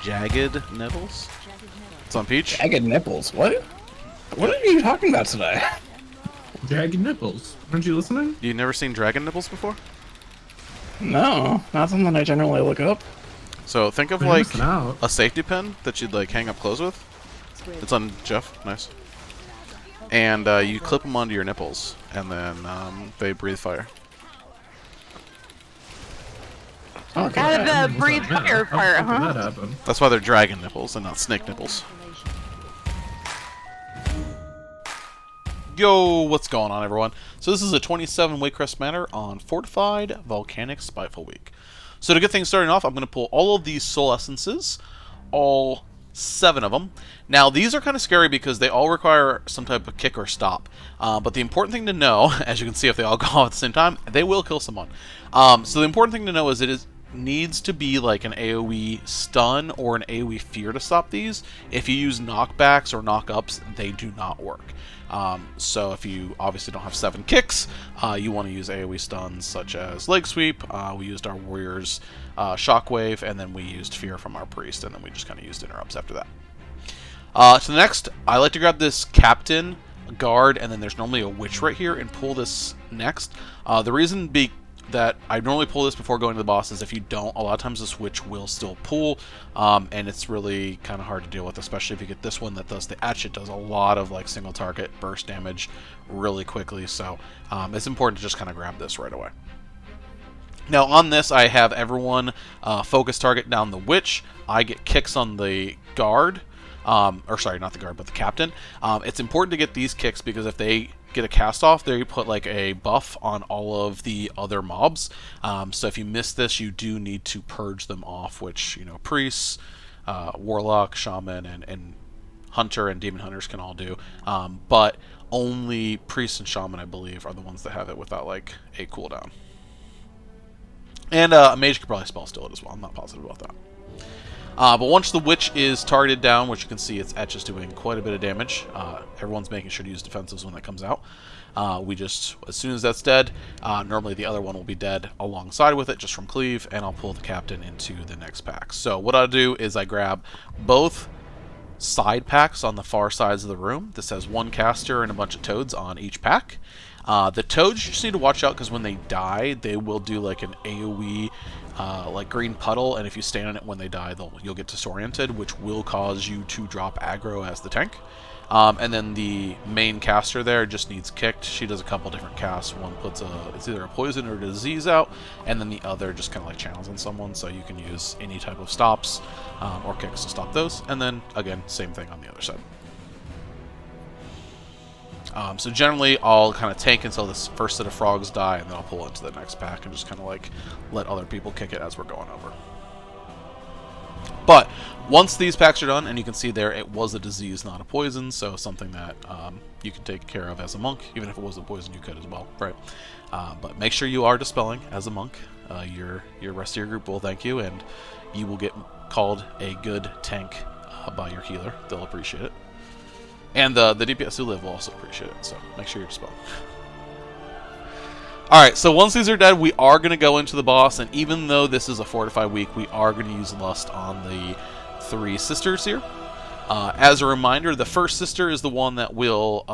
Jagged Nipples. It's on Peach. Jagged nipples. What? What are you talking about today? Jagged nipples. Aren't you listening? You never seen Dragon Nipples before? No, not something I generally look up. So think of You're like missing out. a safety pin that you'd like hang up clothes with. It's on Jeff. Nice. And you clip them onto your nipples, and then they breathe fire. Okay. Out of the breathe fire part, How did that huh? happen? That's why they're dragon nipples and not snake nipples. Yo, what's going on, everyone? So this is a 27 Waycrest Manor on Fortified, Volcanic, Spiteful week. So to get things started off, I'm going to pull all of these soul essences, all 7 of them. Now, these are kind of scary because they all require some type of kick or stop. But the important thing to know, as you can see if they all go off at the same time, they will kill someone. So the important thing to know is it needs to be like an AoE stun or an AoE fear to stop these. If you use knockbacks or knockups, they do not work. So if you obviously don't have 7 kicks, you want to use AoE stuns such as Leg Sweep. We used our Warrior's Shockwave, and then we used Fear from our Priest, and then we just kind of used interrupts after that. So the next, I like to grab this Captain, Guard, and then there's normally a Witch right here, and pull this next. The reason that I normally pull this before going to the boss is if you don't, a lot of times this Witch will still pull, and it's really kind of hard to deal with, especially if you get this one that does the etch. It does a lot of like single target burst damage really quickly, so it's important to just kind of grab this right away. Now on this, I have everyone focus target down the Witch. I get kicks on the Guard, or sorry, not the Guard, but the Captain. It's important to get these kicks because if they get a cast off, they put like a buff on all of the other mobs. So if you miss this, you do need to purge them off, which, you know, priests, warlock, shaman, and hunter and demon hunters can all do. But only priests and shaman, I believe, are the ones that have it without like a cooldown. And a mage could probably spell steal it as well. I'm not positive about that. But once the Witch is targeted down, which you can see its etch is doing quite a bit of damage, everyone's making sure to use defensives when that comes out. We just, as soon as that's dead, normally the other one will be dead alongside with it just from cleave, and I'll pull the Captain into the next pack. So what I do is I grab both side packs on the far sides of the room. This has 1 caster and a bunch of toads on each pack. The toads you just need to watch out because when they die, they will do like an AoE like green puddle, and if you stand on it when they die, you'll get disoriented, which will cause you to drop aggro as the tank. And then the main caster there just needs kicked. She does a couple different casts. One puts it's either a poison or a disease out, and then the other just kind of like channels on someone, so you can use any type of stops or kicks to stop those. And then again, same thing on the other side. So generally, I'll kind of tank until this first set of frogs die, and then I'll pull into the next pack and just kind of like let other people kick it as we're going over. But once these packs are done, and you can see there, it was a disease, not a poison, so something that you can take care of as a monk. Even if it was a poison, you could as well, right? But make sure you are dispelling as a monk. Your rest of your group will thank you, and you will get called a good tank by your healer. They'll appreciate it. And the DPS who live will also appreciate it, so make sure you're dispelling. Alright, so once these are dead, we are going to go into the boss, and even though this is a Fortified week, we are going to use Lust on the 3 sisters here. As a reminder, the first sister is the one that will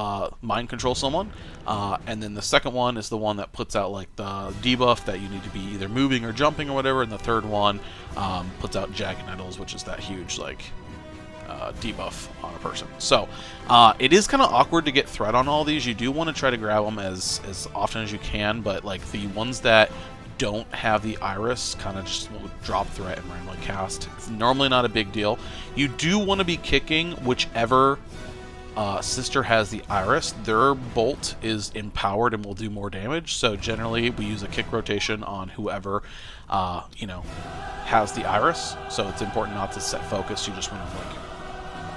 mind control someone, and then the second one is the one that puts out like the debuff that you need to be either moving or jumping or whatever, and the third one puts out Jagged Nettles, which is that huge like debuff on a person. So it is kind of awkward to get threat on all these. You do want to try to grab them as often as you can, but like the ones that don't have the iris kind of just will drop threat and randomly cast. It's normally not a big deal. You do want to be kicking whichever sister has the iris. Their bolt is empowered and will do more damage, so generally we use a kick rotation on whoever you know, has the iris. So it's important not to set focus. You just want to like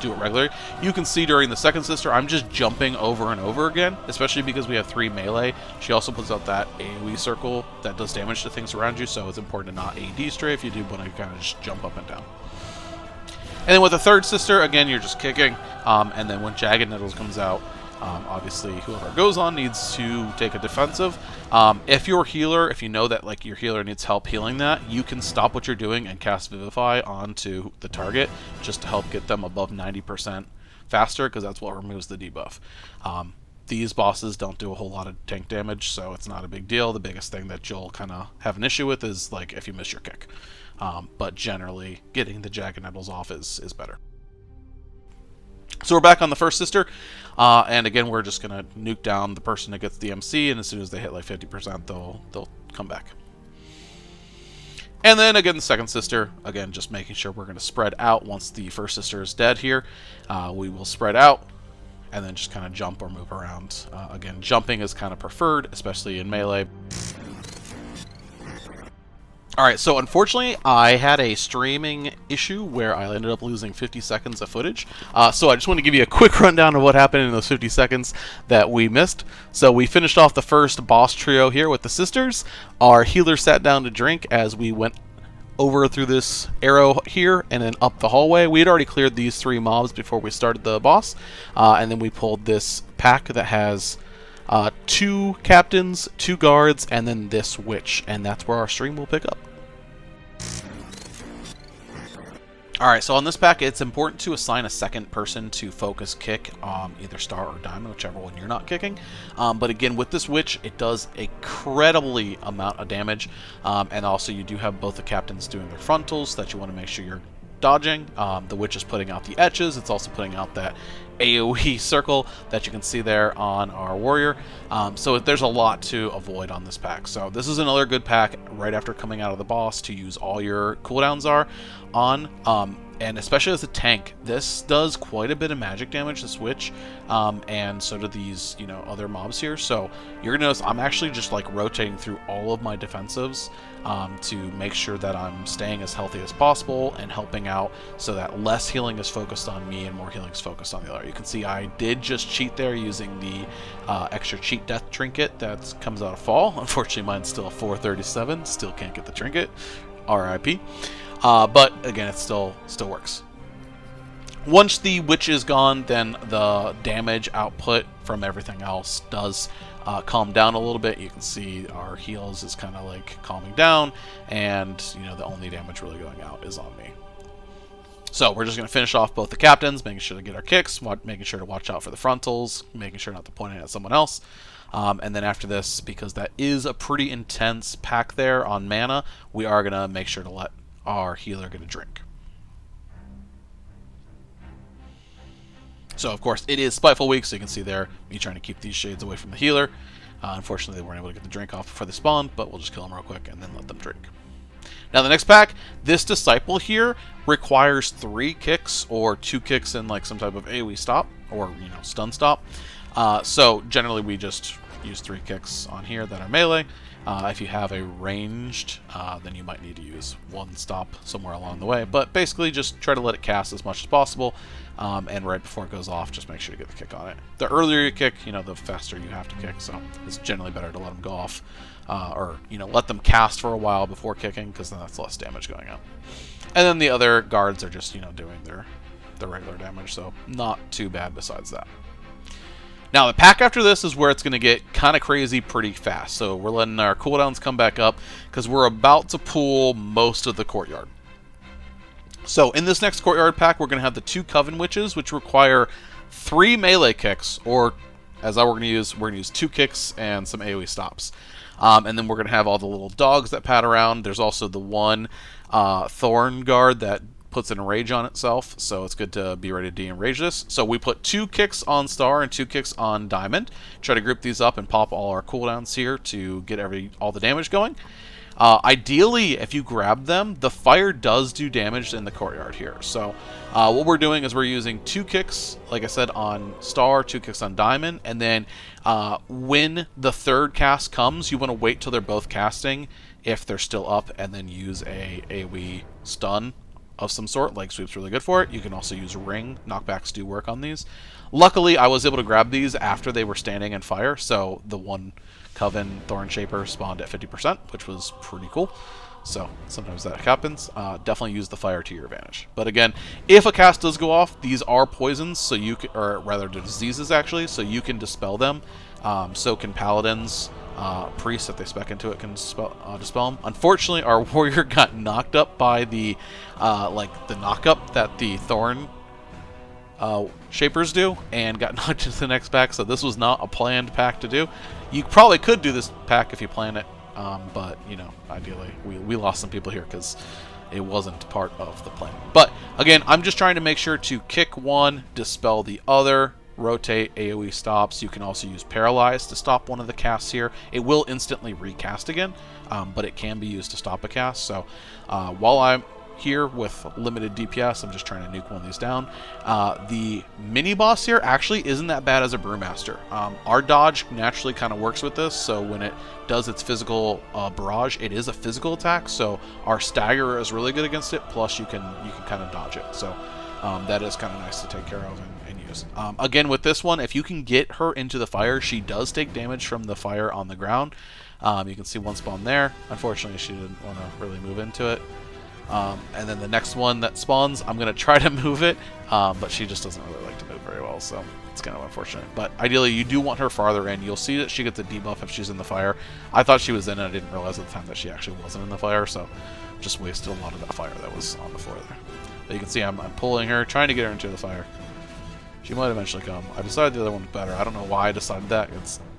do it regularly. You can see during the second sister, I'm just jumping over and over again, especially because we have 3 melee. She also puts out that AoE circle that does damage to things around you, so it's important to not AD stray if you do want to kind of just jump up and down. And then with the third sister, again, you're just kicking, and then when Jagged Nettles comes out, Obviously, whoever goes on needs to take a defensive. If you're a healer, if you know that like your healer needs help healing that, you can stop what you're doing and cast Vivify onto the target just to help get them above 90% faster, because that's what removes the debuff. These bosses don't do a whole lot of tank damage, so it's not a big deal. The biggest thing that you'll kind of have an issue with is like if you miss your kick. But generally, getting the Jagged Nettles off is better. So we're back on the first sister, and again, we're just going to nuke down the person that gets the MC, and as soon as they hit like 50%, they'll come back. And then again, the second sister, again, just making sure we're going to spread out once the first sister is dead here. We will spread out, and then just kind of jump or move around. Again, jumping is kind of preferred, especially in melee. Alright, so unfortunately, I had a streaming issue where I ended up losing 50 seconds of footage. So I just want to give you a quick rundown of what happened in those 50 seconds that we missed. So we finished off the first boss trio here with the sisters. Our healer sat down to drink as we went over through this arrow here and then up the hallway. We had already cleared these 3 mobs before we started the boss. And then we pulled this pack that has 2 captains, 2 guards, and then this witch. And that's where our stream will pick up. Alright, so on this pack, it's important to assign a second person to focus kick, either star or diamond, whichever one you're not kicking. But again, with this witch, it does incredibly amount of damage. And also, you do have both the captains doing their frontals that you want to make sure you're dodging. The witch is putting out the etches. It's also putting out that AoE circle that you can see there on our warrior. So there's a lot to avoid on this pack. So this is another good pack right after coming out of the boss to use all your cooldowns are on. And especially as a tank, this does quite a bit of magic damage, this witch, and so do these, you know, other mobs here. So you're gonna notice I'm actually just like rotating through all of my defensives to make sure that I'm staying as healthy as possible and helping out so that less healing is focused on me and more healing is focused on the other. You can see I did just cheat there using the extra cheat death trinket that comes out of fall. Unfortunately, mine's still a 437, still can't get the trinket. RIP. But again, it still works. Once the witch is gone, then the damage output from everything else does calm down a little bit. You can see our heals is kind of like calming down, and you know, the only damage really going out is on me. So we're just going to finish off both the captains, making sure to get our kicks, making sure to watch out for the frontals, making sure not to point it at someone else. And then after this, because that is a pretty intense pack there on mana, we are going to make sure to let our healer get a drink. So of course it is Spiteful week, so you can see there me trying to keep these shades away from the healer. Unfortunately, they weren't able to get the drink off before they spawned, but we'll just kill them real quick and then let them drink. Now the next pack, this disciple here requires 3 kicks or 2 kicks and like some type of AoE stop or, you know, stun stop. So generally we just use 3 kicks on here that are melee. If you have a ranged, then you might need to use 1 stop somewhere along the way. But basically, just try to let it cast as much as possible, and right before it goes off, just make sure to get the kick on it. The earlier you kick, you know, the faster you have to kick. So it's generally better to let them go off, or you know, let them cast for a while before kicking, because then that's less damage going out. And then the other guards are just, you know, doing their regular damage, so not too bad besides that. Now, the pack after this is where it's going to get kind of crazy pretty fast. So we're letting our cooldowns come back up because we're about to pull most of the courtyard. So in this next courtyard pack, we're going to have the 2 Coven Witches, which require 3 melee kicks, or as we're going to use 2 kicks and some AoE stops. And then we're going to have all the little dogs that pat around. There's also the 1 Thorn Guard that puts an enrage on itself, so it's good to be ready to de-enrage this. So we put 2 kicks on star and 2 kicks on diamond. Try to group these up and pop all our cooldowns here to get all the damage going. Ideally, if you grab them, the fire does do damage in the courtyard here. So what we're doing is we're using 2 kicks, like I said, on star, 2 kicks on diamond, and then when the 3rd cast comes, you want to wait till they're both casting if they're still up, and then use a AoE stun of some sort. Like Sweep's really good for it. You can also use Ring. Knockbacks do work on these. Luckily, I was able to grab these after they were standing in fire, so the 1 Coven Thorn Shaper spawned at 50%, which was pretty cool. So sometimes that happens. Definitely use the fire to your advantage. But again, if a cast does go off, these are poisons, so you can, or rather diseases actually, so you can dispel them. So can paladins, priests, if they spec into it, can dispel them. Unfortunately, our warrior got knocked up by the the knock-up that the thorn shapers do, and got knocked into the next pack. So this was not a planned pack to do. You probably could do this pack if you plan it. But, you know, ideally, we lost some people here because it wasn't part of the plan. But, again, I'm just trying to make sure to kick one, dispel the other, rotate, AoE stops. You can also use Paralyze to stop one of the casts here. It will instantly recast again, but it can be used to stop a cast. So, while I'm here with limited DPS, I'm just trying to nuke one of these down. The mini-boss here actually isn't that bad as a Brewmaster. Our dodge naturally kind of works with this, so when it does its physical barrage, it is a physical attack, so our stagger is really good against it, plus you can kind of dodge it. So that is kind of nice to take care of and use. Again, with this one, if you can get her into the fire, she does take damage from the fire on the ground. You can see one spawn there. Unfortunately, she didn't want to really move into it. And then the next one that spawns, I'm going to try to move it, but she just doesn't really like to move very well, so it's kind of unfortunate. But ideally, you do want her farther in. You'll see that she gets a debuff if she's in the fire. I thought she was in, and I didn't realize at the time that she actually wasn't in the fire, so just wasted a lot of that fire that was on the floor there. But you can see I'm pulling her, trying to get her into the fire. She might eventually come. I decided the other one was better. I don't know why I decided that.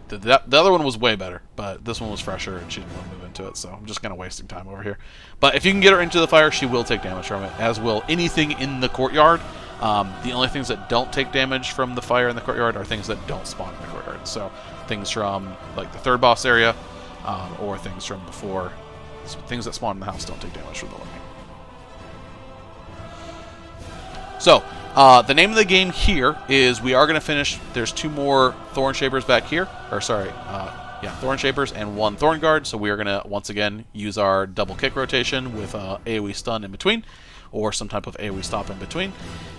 The other one was way better, but this one was fresher, and she didn't want to move into it, so I'm just kind of wasting time over here. But if you can get her into the fire, she will take damage from it, as will anything in the courtyard. The only things that don't take damage from the fire in the courtyard are things that don't spawn in the courtyard. So things from like the third boss area, or things from before. So things that spawn in the house don't take damage from the lightning. So, the name of the game here is we are going to finish. There's 2 more Thorn Shapers back here. Or, sorry, Thorn Shapers and 1 Thorn Guard. So we are going to, once again, use our double kick rotation with AoE stun in between, or some type of AoE stop in between.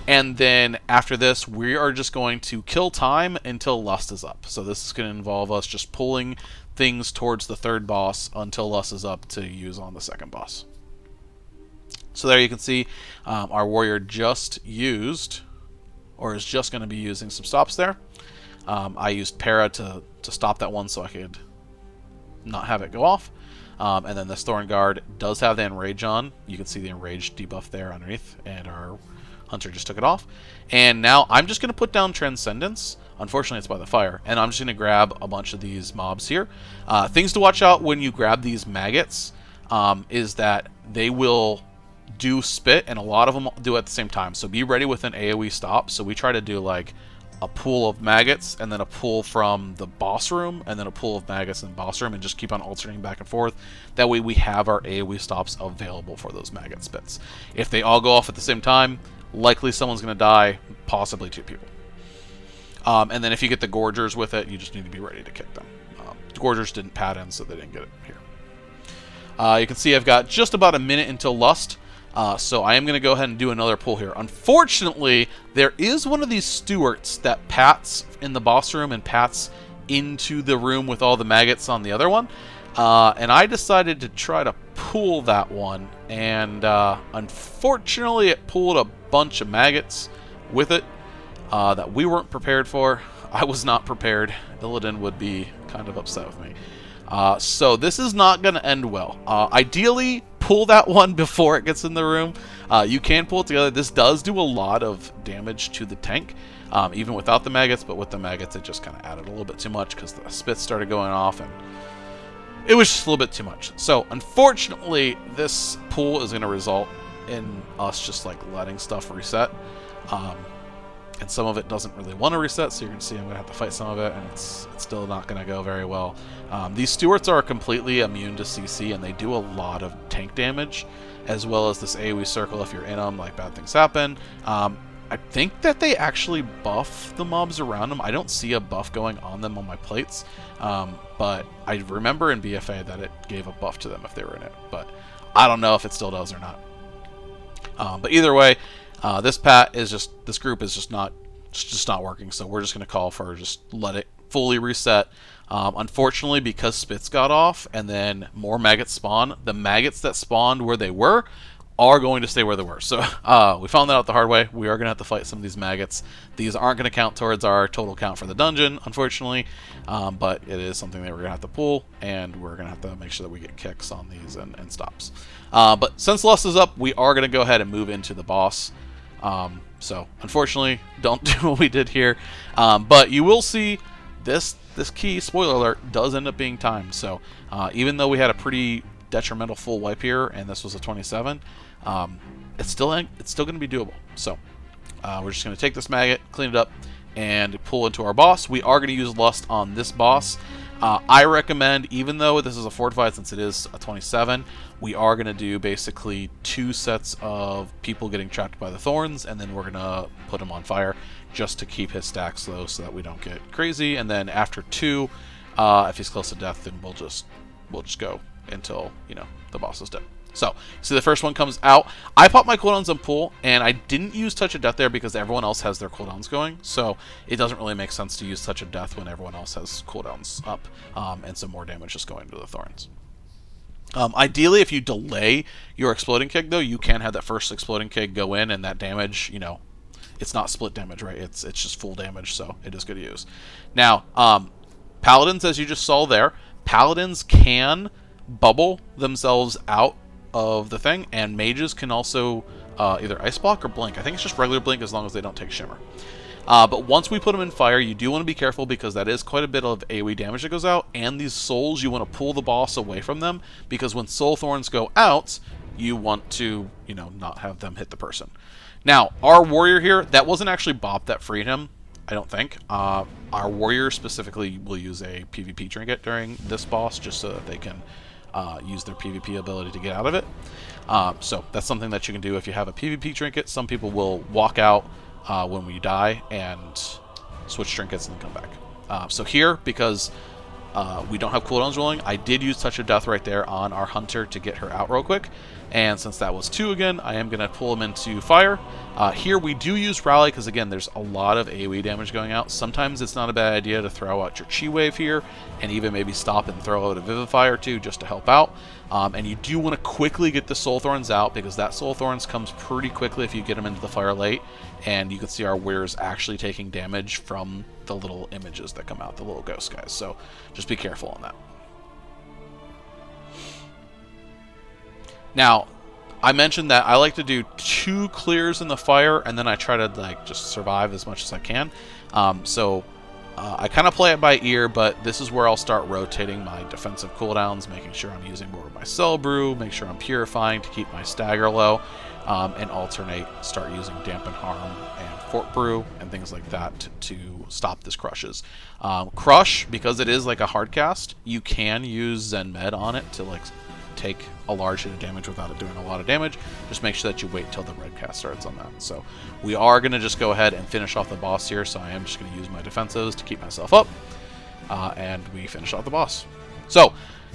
And then after this, we are just going to kill time until Lust is up. So this is going to involve us just pulling things towards the third boss until Lust is up to use on the second boss. So there you can see our warrior just used, or is just going to be using some stops there. I used Para to stop that one so I could not have it go off. And then this Thorn Guard does have the Enrage on. You can see the Enrage debuff there underneath, and our Hunter just took it off. And now I'm just going to put down Transcendence. Unfortunately, it's by the fire. And I'm just going to grab a bunch of these mobs here. Things to watch out when you grab these maggots is that they will do spit, and a lot of them do it at the same time. So be ready with an AoE stop. So we try to do like a pool of maggots, and then a pool from the boss room, and then a pool of maggots in the boss room, and just keep on alternating back and forth. That way we have our AoE stops available for those maggot spits. If they all go off at the same time, likely someone's going to die, possibly 2 people. And then if you get the Gorgers with it, you just need to be ready to kick them. The Gorgers didn't pad in, so they didn't get it here. You can see I've got just about a minute until Lust. So I am going to go ahead and do another pull here. Unfortunately, there is one of these stewards that pats in the boss room and pats into the room with all the maggots on the other one. And I decided to try to pull that one. And unfortunately, it pulled a bunch of maggots with it that we weren't prepared for. I was not prepared. Illidan would be kind of upset with me. So this is not going to end well. Ideally, pull that one before it gets in the room. You can pull it together. This does do a lot of damage to the tank, even without the maggots, but with the maggots it just kind of added a little bit too much because the spits started going off, and it was just a little bit too much. So unfortunately, this pull is going to result in us just like letting stuff reset. And some of it doesn't really want to reset, so you're going to see I'm going to have to fight some of it, and it's still not going to go very well. These Stewards are completely immune to CC, and they do a lot of tank damage, as well as this AoE circle if you're in them, like bad things happen. I think that they actually buff the mobs around them. I don't see a buff going on them on my plates, but I remember in BFA that it gave a buff to them if they were in it, but I don't know if it still does or not. But either way, this group is just not working, so we're just going to call for just let it fully reset. Unfortunately, because Spits got off and then more maggots spawn, the maggots that spawned where they were are going to stay where they were. So we found that out the hard way. We are going to have to fight some of these maggots. These aren't going to count towards our total count for the dungeon, unfortunately, but it is something that we're going to have to pull, and we're going to have to make sure that we get kicks on these and stops. But since Lust is up, we are going to go ahead and move into the boss. So unfortunately, don't do what we did here, but you will see this key, spoiler alert, does end up being timed. So even though we had a pretty detrimental full wipe here, and this was a 27, it's still going to be doable. So we're just going to take this maggot, clean it up, and pull into our boss. We are going to use Lust on this boss. I recommend, even though this is a Fortified, since it is a 27, we are going to do basically 2 sets of people getting trapped by the thorns, and then we're going to put him on fire just to keep his stacks low so that we don't get crazy. And then after 2, if he's close to death, then we'll just go until, you know, the boss is dead. So, see, the first one comes out. I popped my cooldowns on pull, and I didn't use Touch of Death there because everyone else has their cooldowns going. So, it doesn't really make sense to use Touch of Death when everyone else has cooldowns up, and some more damage just going to the thorns. Ideally, if you delay your Exploding Keg, though, you can have that first Exploding Keg go in, and that damage, you know, it's not split damage, right? It's just full damage, so it is good to use. Now, Paladins, as you just saw there, Paladins can bubble themselves out of the thing, and mages can also either ice block or blink. I think it's just regular blink as long as they don't take shimmer. But once we put them in fire, you do want to be careful because that is quite a bit of AoE damage that goes out, and these souls, you want to pull the boss away from them because when soul thorns go out, you want to, you know, not have them hit the person. Now, our warrior here, that wasn't actually Bop that freed him, I don't think. Our warrior specifically will use a PvP trinket during this boss just so that they can use their PvP ability to get out of it. So that's something that you can do if you have a PvP trinket. Some people will walk out when we die and switch trinkets and then come back. So here, because we don't have cooldowns rolling, I did use Touch of Death right there on our hunter to get her out real quick. And since that was 2 again, I am going to pull him into fire. Here we do use Rally because, again, there's a lot of AoE damage going out. Sometimes it's not a bad idea to throw out your Chi Wave here and even maybe stop and throw out a Vivify or 2 just to help out. And you do want to quickly get the Soul Thorns out because that Soul Thorns comes pretty quickly if you get them into the fire late. And you can see our warriors actually taking damage from the little images that come out, the little ghost guys. So just be careful on that. Now, I mentioned that I like to do 2 clears in the fire, and then I try to like just survive as much as I can. I kind of play it by ear, but this is where I'll start rotating my defensive cooldowns, making sure I'm using more of my Cell Brew, make sure I'm purifying to keep my stagger low, and alternate, start using Dampen Harm and Fort Brew and things like that to stop this crushes. Crush, because it is like a hard cast, you can use Zen Med on it to like take a large hit of damage without it doing a lot of damage. Just make sure that you wait until the red cast starts on that. So we are going to just go ahead and finish off the boss here, so I am just going to use my defensives to keep myself up, and we finish off the boss. So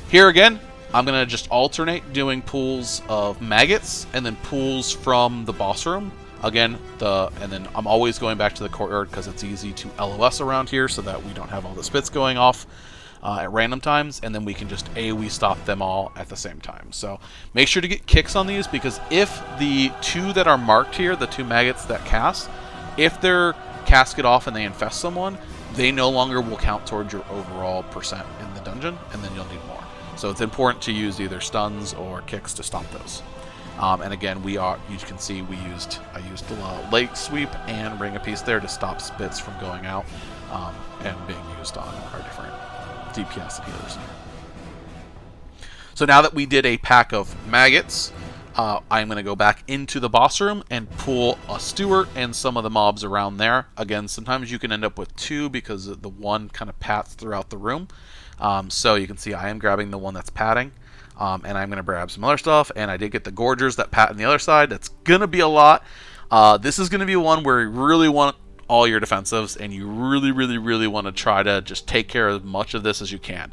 here again, I'm going to just alternate doing pulls of maggots and then pulls from the boss room. Again, and then I'm always going back to the courtyard because it's easy to LOS around here so that we don't have all the spits going off at random times, and then we can just AoE stop them all at the same time. So make sure to get kicks on these, because if the 2 that are marked here, the 2 maggots that cast, if their cast get off and they infest someone, they no longer will count towards your overall percent in the dungeon, and then you'll need more. So it's important to use either stuns or kicks to stop those. And again, you can see I used the Lake Sweep and Ring of Peace there to stop spits from going out and being used on our different DPS and healers. So now that we did a pack of maggots, I'm going to go back into the boss room and pull a Stewart and some of the mobs around there. Again, sometimes you can end up with 2 because the one kind of pats throughout the room. So you can see I am grabbing the one that's patting, and I'm going to grab some other stuff. And I did get the Gorgers that pat on the other side. That's going to be a lot. This is going to be one where you really want all your defensives, and you really want to try to just take care of as much of this as you can.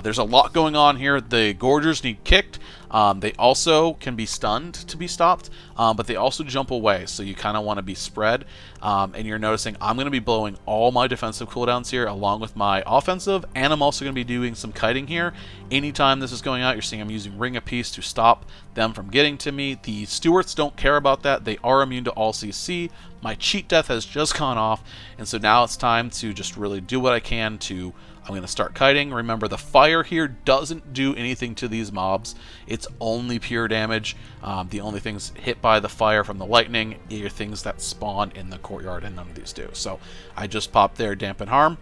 There's a lot going on here. The Gorgers need kicked. They also can be stunned to be stopped, but they also jump away, so you kind of want to be spread. And you're noticing I'm going to be blowing all my defensive cooldowns here along with my offensive, and I'm also going to be doing some kiting here. Anytime this is going out, you're seeing I'm using Ring of Peace to stop them from getting to me. The Stewards don't care about that. They are immune to all CC. My cheat death has just gone off, and so now it's time to just really do what I can to... I'm going to start kiting. Remember, the fire here doesn't do anything to these mobs. It's only pure damage. The only things hit by the fire from the lightning are things that spawn in the courtyard, and none of these do. So I just popped there, Dampen Harm.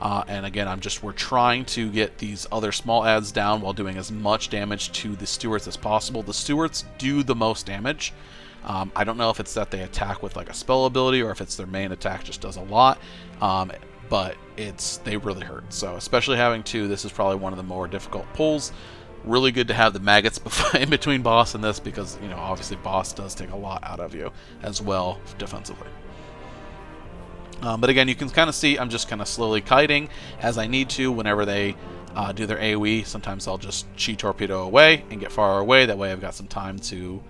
And again, we're trying to get these other small adds down while doing as much damage to the Stewards as possible. The Stewards do the most damage. I don't know if it's that they attack with like a spell ability or if it's their main attack just does a lot. But they really hurt. So especially having 2, this is probably one of the more difficult pulls. Really good to have the maggots in between boss and this because, you know, obviously boss does take a lot out of you as well defensively. But again, you can kind of see I'm just kind of slowly kiting as I need to whenever they do their AoE. Sometimes I'll just chi torpedo away and get far away. That way I've got some time to,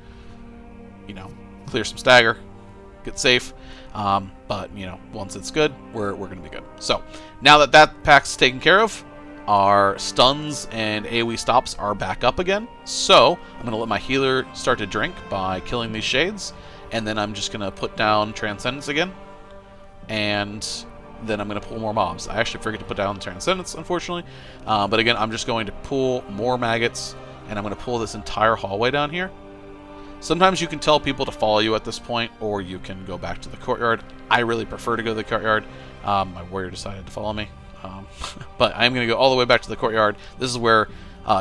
you know, clear some stagger, get safe. But, you know, once it's good, we're going to be good. So, now that pack's taken care of, our stuns and AoE stops are back up again. So, I'm going to let my healer start to drink by killing these shades. And then I'm just going to put down Transcendence again. And then I'm going to pull more mobs. I actually forget to put down Transcendence, unfortunately. But again, I'm just going to pull more maggots. And I'm going to pull this entire hallway down here. Sometimes you can tell people to follow you at this point, or you can go back to the courtyard. I really prefer to go to the courtyard. My warrior decided to follow me. But I'm going to go all the way back to the courtyard. This is where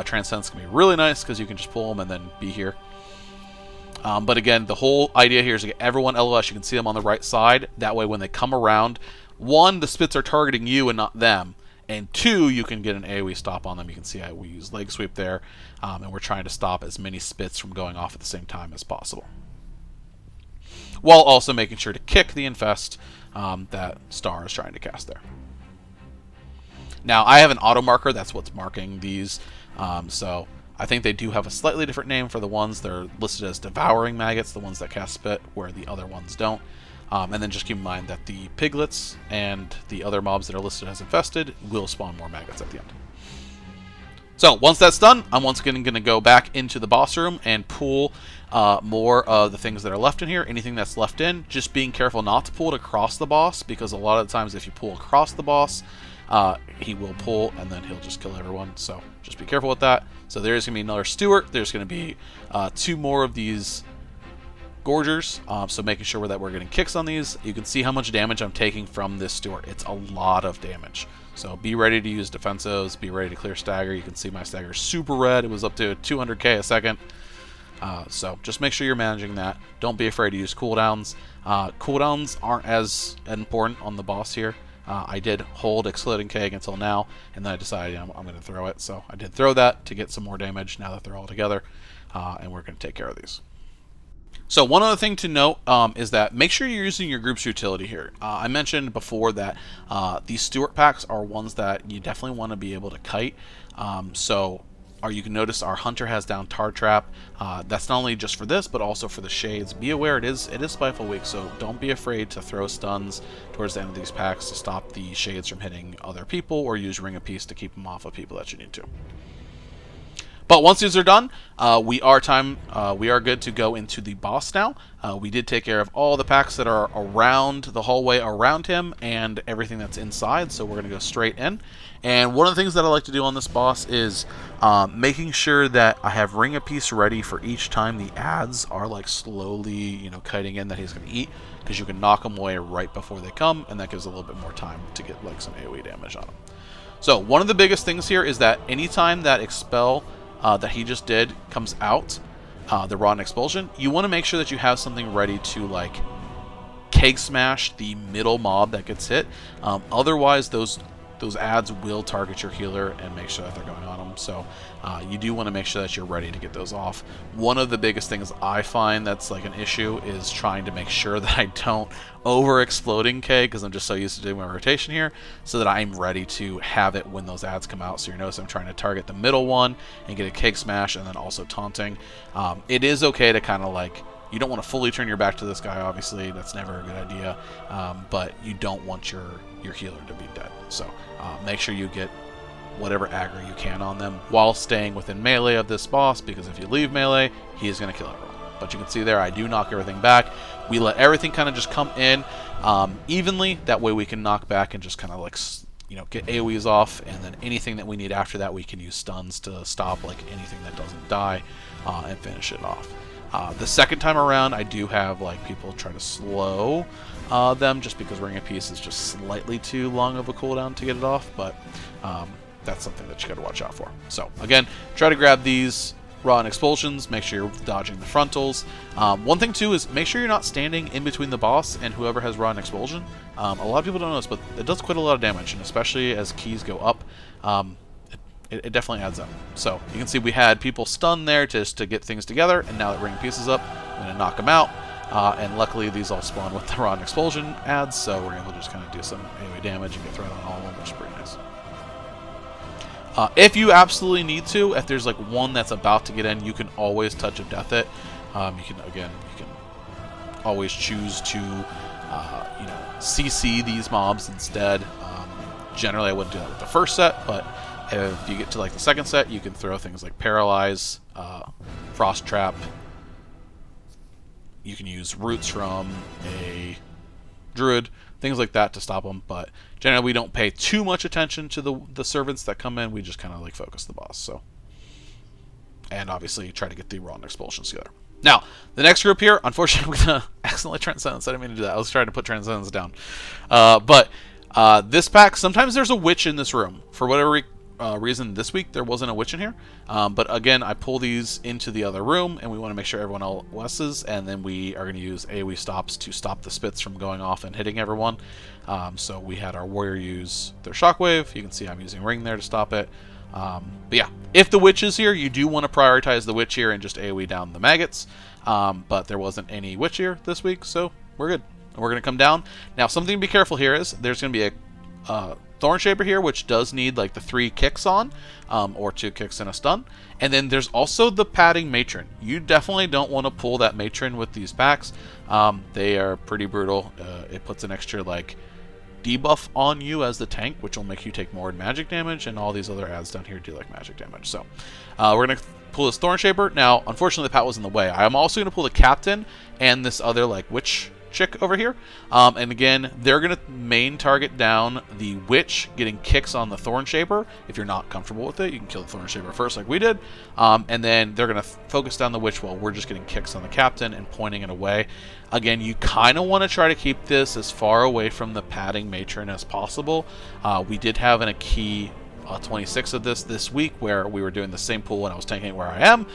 Transcendence can be really nice, because you can just pull them and then be here. But again, the whole idea here is to get everyone LOS. You can see them on the right side. That way when they come around, 1, the spits are targeting you and not them. And 2, you can get an AoE stop on them. You can see we use leg sweep there, and we're trying to stop as many spits from going off at the same time as possible, while also making sure to kick the infest that Star is trying to cast there. Now, I have an auto marker. That's what's marking these. So I think they do have a slightly different name for the ones that are listed as devouring maggots, the ones that cast spit, where the other ones don't. And then just keep in mind that the piglets and the other mobs that are listed as infested will spawn more maggots at the end. So once that's done, I'm once again going to go back into the boss room and pull more of the things that are left in here. Anything that's left in, just being careful not to pull it across the boss, because a lot of the times if you pull across the boss, he will pull and then he'll just kill everyone. So just be careful with that. So there's going to be another Steward. There's going to be 2 more of these Gorgers, so making sure that we're getting kicks on these. You can see how much damage I'm taking from this Steward. It's a lot of damage. So be ready to use defensives, be ready to clear stagger. You can see my stagger is super red. It was up to 200k a second. So just make sure you're managing that. Don't be afraid to use cooldowns. Cooldowns aren't as important on the boss here. I did hold Exploding Keg until now, and then I decided I'm going to throw it. So I did throw that to get some more damage now that they're all together, and we're going to take care of these. So one other thing to note is that make sure you're using your group's utility here. I mentioned before that these Steward packs are ones that you definitely want to be able to kite. You can notice our Hunter has down Tar Trap. That's not only just for this, but also for the shades. Be aware it is Spiteful week, so don't be afraid to throw stuns towards the end of these packs to stop the shades from hitting other people, or use Ring of Peace to keep them off of people that you need to. But once these are done, we are good to go into the boss now. We did take care of all the packs that are around the hallway around him and everything that's inside, so we're going to go straight in. And one of the things that I like to do on this boss is making sure that I have Ring of Peace ready for each time the adds are like slowly, kiting in that he's going to eat, because you can knock them away right before they come, and that gives a little bit more time to get like some AoE damage on them. So one of the biggest things here is that anytime that expel that he just did comes out, the Rotten Expulsion, you want to make sure that you have something ready to like keg smash the middle mob that gets hit. Otherwise, those those ads will target your healer and make sure that they're going on them. So you do want to make sure that you're ready to get those off. One of the biggest things I find that's like an issue is trying to make sure that I don't over-exploding K, because I'm just so used to doing my rotation here, so that I'm ready to have it when those ads come out. So you notice I'm trying to target the middle one and get a cake smash, and then also taunting. It is okay to kind of like, you don't want to fully turn your back to this guy, obviously. That's never a good idea. But you don't want your healer to be dead. So make sure you get whatever aggro you can on them while staying within melee of this boss, because if you leave melee, he is going to kill everyone. But you can see there, I do knock everything back. We let everything kind of just come in evenly. That way we can knock back and just kind of like, you know, get AoEs off, and then anything that we need after that, we can use stuns to stop like anything that doesn't die and finish it off. The second time around, I do have like people try to slow them, just because Ring of Peace is just slightly too long of a cooldown to get it off, but that's something that you got to watch out for. So again, try to grab these raw and expulsions, make sure you're dodging the frontals. One thing too is make sure you're not standing in between the boss and whoever has raw and expulsion. A lot of people don't know this, but it does quite a lot of damage, and especially as keys go up, it definitely adds up. So you can see we had people stunned there just to get things together, and now that Ring of Peace is up, I'm going to knock them out. And luckily these all spawn with the raw and expulsion ads, so we're able to just kind of do some AoE damage and get thrown on all of them, which is pretty nice. If you absolutely need to, if there's like one that's about to get in, you can always touch of death it. You can always choose to you know, CC these mobs instead. Generally I wouldn't do that with the first set, but if you get to like the second set, you can throw things like Paralyze, Frost Trap. You can use roots from a druid, things like that to stop them, but generally we don't pay too much attention to the servants that come in. We just kind of like focus the boss. So, and obviously try to get the raw and expulsions together. Now, the next group here, unfortunately, I'm going to accidentally Transcendence. I didn't mean to do that. I was trying to put Transcendence down. But this pack, sometimes there's a witch in this room. For whatever reason, this week there wasn't a witch in here. But again, I pull these into the other room, and we want to make sure everyone else is, and then we are going to use AoE stops to stop the spits from going off and hitting everyone. So we had our warrior use their shockwave. You can see I'm using ring there to stop it. But yeah, if the witch is here, you do want to prioritize the witch here and just AoE down the maggots. But there wasn't any witch here this week, so we're good. And we're going to come down. Now, something to be careful here is there's going to be a Thorn Shaper here, which does need like the 3 kicks on, or 2 kicks and a stun. And then there's also the padding matron. You definitely don't want to pull that matron with these packs. They are pretty brutal. It puts an extra like debuff on you as the tank, which will make you take more magic damage, and all these other ads down here do like magic damage. So we're going to pull this Thorn Shaper. Now, unfortunately, the Pat was in the way. I'm also going to pull the Captain and this other like witch chick over here, and again, they're going to main target down the witch, getting kicks on the Thorn Shaper. If you're not comfortable with it, you can kill the Thorn Shaper first like we did, and then they're going to focus down the witch while we're just getting kicks on the Captain and pointing it away. Again, you kind of want to try to keep this as far away from the padding matron as possible. We did have in a key 26 of this week where we were doing the same pull and I was tanking it where I am,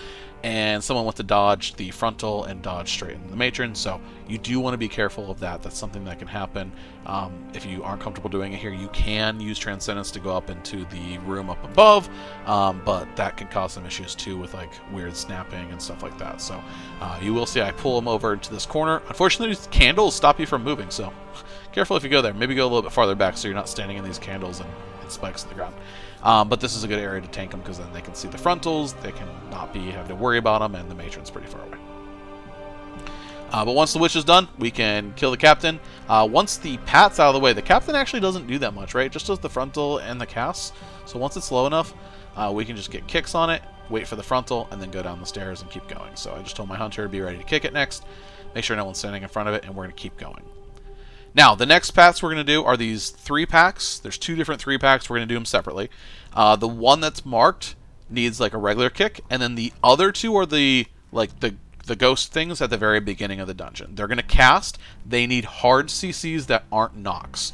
and someone went to dodge the frontal and dodge straight into the matron, so you do want to be careful of that. That's something that can happen. If you aren't comfortable doing it here, you can use Transcendence to go up into the room up above, but that can cause some issues too with like weird snapping and stuff like that. So you will see I pull them over into this corner. Unfortunately, these candles stop you from moving, so careful if you go there. Maybe go a little bit farther back so you're not standing in these candles and spikes in the ground. But this is a good area to tank them, because then they can see the frontals, they can not be having to worry about them, and the matron's pretty far away. But once the witch is done, we can kill the Captain. Once the Pat's out of the way, the Captain actually doesn't do that much, right? It just does the frontal and the cast. So once it's low enough, we can just get kicks on it, wait for the frontal, and then go down the stairs and keep going. So I just told my hunter to be ready to kick it next, make sure no one's standing in front of it, and we're going to keep going. Now, the next packs we're going to do are these 3 packs. There's 2 different 3 packs. We're going to do them separately. The one that's marked needs like a regular kick, and then the other 2 are the ghost things at the very beginning of the dungeon. They're going to cast. They need hard CCs that aren't knocks.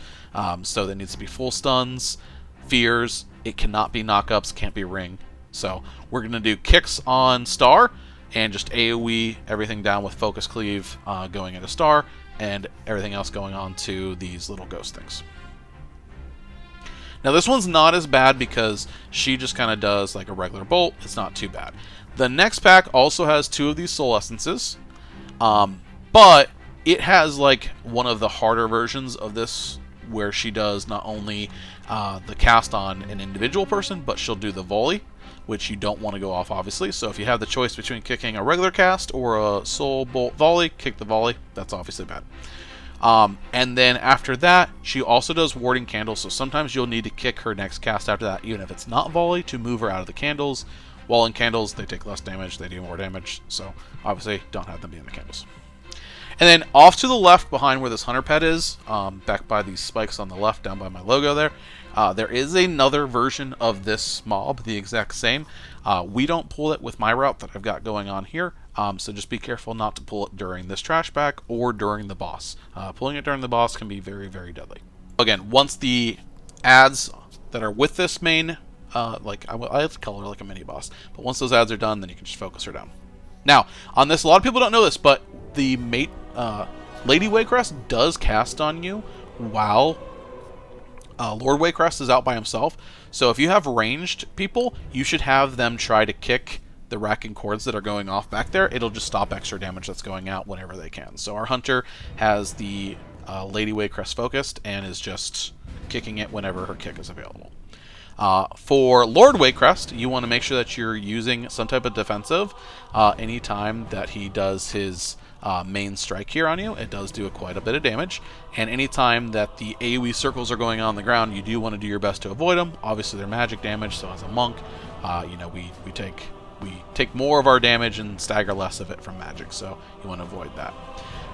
So there needs to be full stuns, fears. It cannot be knockups, can't be ring. So we're going to do kicks on Star and just AoE everything down with Focus Cleave going into Star, and everything else going on to these little ghost things. Now this one's not as bad because she just kind of does like a regular bolt. It's not too bad. The next pack also has 2 of these soul essences, but it has like one of the harder versions of this where she does not only the cast on an individual person, but she'll do the volley, which you don't want to go off, obviously. So if you have the choice between kicking a regular cast or a soul bolt volley, kick the volley. That's obviously bad. And then after that, she also does warding candles, so sometimes you'll need to kick her next cast after that, even if it's not volley, to move her out of the candles. While in candles, they take less damage, they do more damage, so obviously don't have them be in the candles. And then off to the left, behind where this hunter pet is, back by these spikes on the left, down by my logo there, there is another version of this mob, the exact same. We don't pull it with my route that I've got going on here, so just be careful not to pull it during this trash pack or during the boss. Pulling it during the boss can be very, very deadly. Again, once the ads that are with this main, I have to color like a mini boss, but once those ads are done, then you can just focus her down. Now, on this, a lot of people don't know this, but the mate, Lady Waycrest does cast on you while Lord Waycrest is out by himself. So if you have ranged people, you should have them try to kick the racking cords that are going off back there. It'll just stop extra damage that's going out whenever they can. So our hunter has the Lady Waycrest focused and is just kicking it whenever her kick is available. For Lord Waycrest, you want to make sure that you're using some type of defensive anytime that he does his main strike here on you. It does do quite a bit of damage, and anytime that the AoE circles are going on the ground, you do want to do your best to avoid them. Obviously, they're magic damage, so as a monk, we take more of our damage and stagger less of it from magic, so you want to avoid that.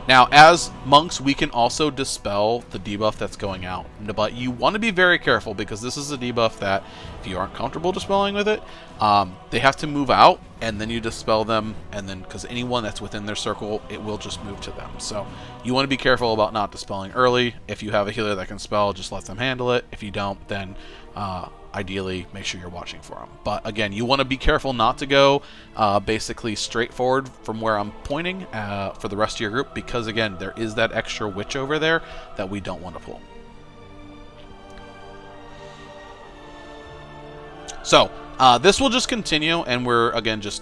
Now, as monks, we can also dispel the debuff that's going out, but you want to be very careful because this is a debuff that, if you aren't comfortable dispelling with it, they have to move out, and then you dispel them, and then, because anyone that's within their circle, it will just move to them. So you want to be careful about not dispelling early. If you have a healer that can spell, just let them handle it. If you don't, then ideally make sure you're watching for them. But again, you want to be careful not to go basically straight forward from where I'm pointing for the rest of your group, because again, there is that extra witch over there that we don't want to pull. So this will just continue, and we're again just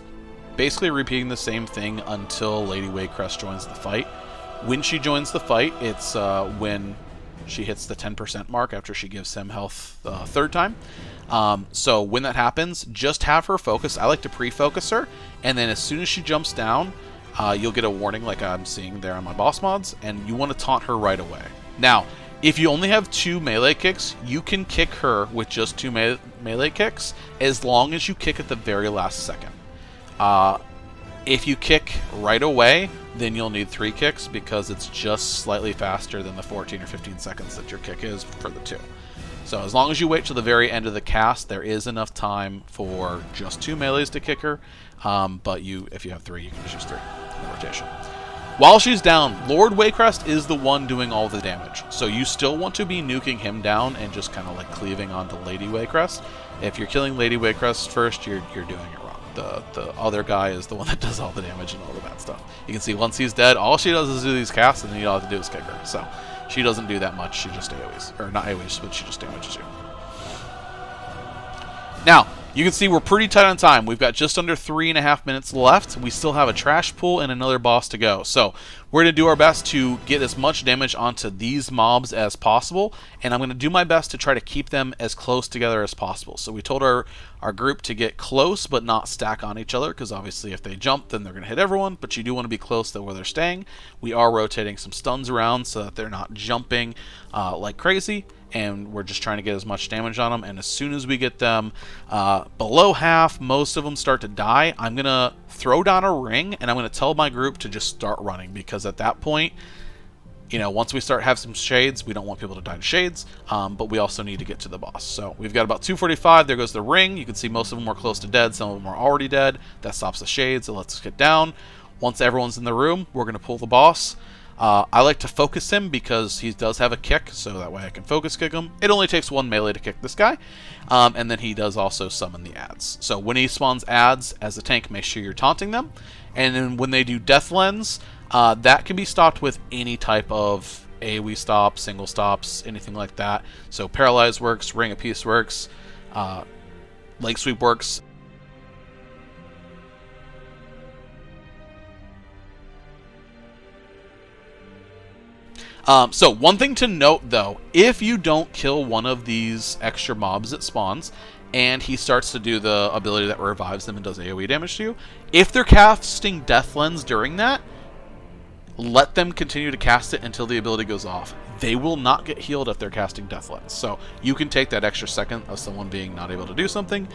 basically repeating the same thing until Lady Waycrest joins the fight. When she joins the fight, it's when she hits the 10% mark after she gives him health the 3rd time. So when that happens, just have her focus. I like to pre-focus her, and then as soon as she jumps down, you'll get a warning like I'm seeing there on my boss mods, and you want to taunt her right away. Now, if you only have 2 melee kicks, you can kick her with just 2 melee kicks, as long as you kick at the very last second. If you kick right away, then you'll need 3 kicks because it's just slightly faster than the 14 or 15 seconds that your kick is for the 2. So as long as you wait till the very end of the cast, there is enough time for just 2 melees to kick her. But if you have 3, you can just use 3 in the rotation. While she's down, Lord Waycrest is the one doing all the damage. So you still want to be nuking him down and just kind of like cleaving onto Lady Waycrest. If you're killing Lady Waycrest first, you're doing it wrong. The other guy is the one that does all the damage and all the bad stuff. You can see once he's dead, all she does is do these casts, and then all you have to do is kick her. So she doesn't do that much. She just AoEs. Or not AoEs, but she just damages you. Now, you can see we're pretty tight on time. We've got just under 3.5 minutes left. We still have a trash pool and another boss to go. So we're going to do our best to get as much damage onto these mobs as possible, and I'm going to do my best to try to keep them as close together as possible. So we told our group to get close but not stack on each other, because obviously if they jump, then they're going to hit everyone, but you do want to be close to where they're staying. We are rotating some stuns around so that they're not jumping like crazy, and we're just trying to get as much damage on them. And as soon as we get them below half, most of them start to die, I'm going to throw down a ring, and I'm going to tell my group to just start running, because at that point, once we start have some shades, we don't want people to die to shades, but we also need to get to the boss. So we've got about 245. There goes the ring. You can see most of them are close to dead. Some of them are already dead. That stops the shades. So let's get down. Once everyone's in the room, we're going to pull the boss. I like to focus him because he does have a kick, so that way I can focus kick him. It only takes 1 melee to kick this guy, and then he does also summon the ads. So when he spawns ads as a tank, make sure you're taunting them. And then when they do Death Lens, that can be stopped with any type of AoE stops, single stops, anything like that. So Paralyze works, Ring of Peace works, Leg Sweep works. So one thing to note though, if you don't kill one of these extra mobs that spawns, and he starts to do the ability that revives them and does AoE damage to you, if they're casting Death Lens during that, let them continue to cast it until the ability goes off. They will not get healed if they're casting Death Lens. So you can take that extra second of someone being not able to do something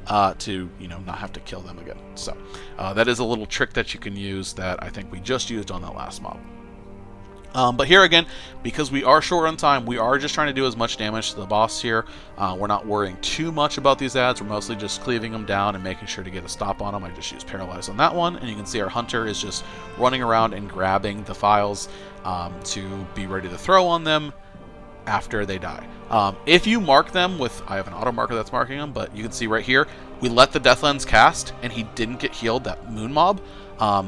to, you know, not have to kill them again. So that is a little trick that you can use that I think we just used on that last mob. But here again, because we are short on time, we are just trying to do as much damage to the boss here. We're not worrying too much about these ads. We're mostly just cleaving them down and making sure to get a stop on them. I just use Paralyze on that one, and you can see our hunter is just running around and grabbing the files to be ready to throw on them after they die. If you mark them with, I have an auto marker that's marking them, but you can see right here, we let the Death Lens cast, and he didn't get healed, that moon mob.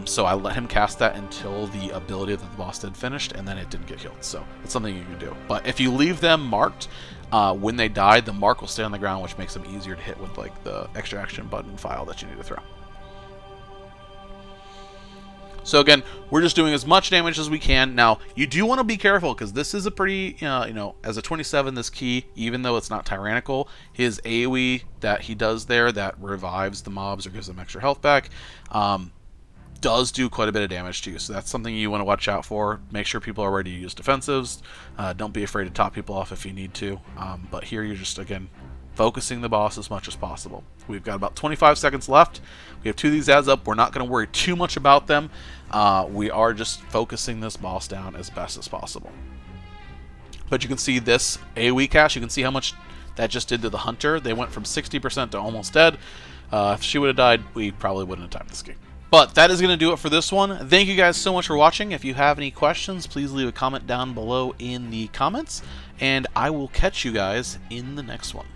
So I let him cast that until the ability that the boss did finished, and then it didn't get healed. So it's something you can do. But if you leave them marked, when they die, the mark will stay on the ground, which makes them easier to hit with like the extra action button file that you need to throw. So again, we're just doing as much damage as we can. Now, you do want to be careful because this is a pretty, you know, as a 27, this key, even though it's not tyrannical, his AoE that he does there that revives the mobs or gives them extra health back, does do quite a bit of damage to you. So that's something you want to watch out for. Make sure people are ready to use defensives. Don't be afraid to top people off if you need to. But here you're just, again, focusing the boss as much as possible. We've got about 25 seconds left. We have 2 of these ads up. We're not going to worry too much about them. We are just focusing this boss down as best as possible. But you can see this AoE cast. You can see how much that just did to the hunter. They went from 60% to almost dead. If she would have died, we probably wouldn't have timed this game. But that is going to do it for this one. Thank you guys so much for watching. If you have any questions, please leave a comment down below in the comments. And I will catch you guys in the next one.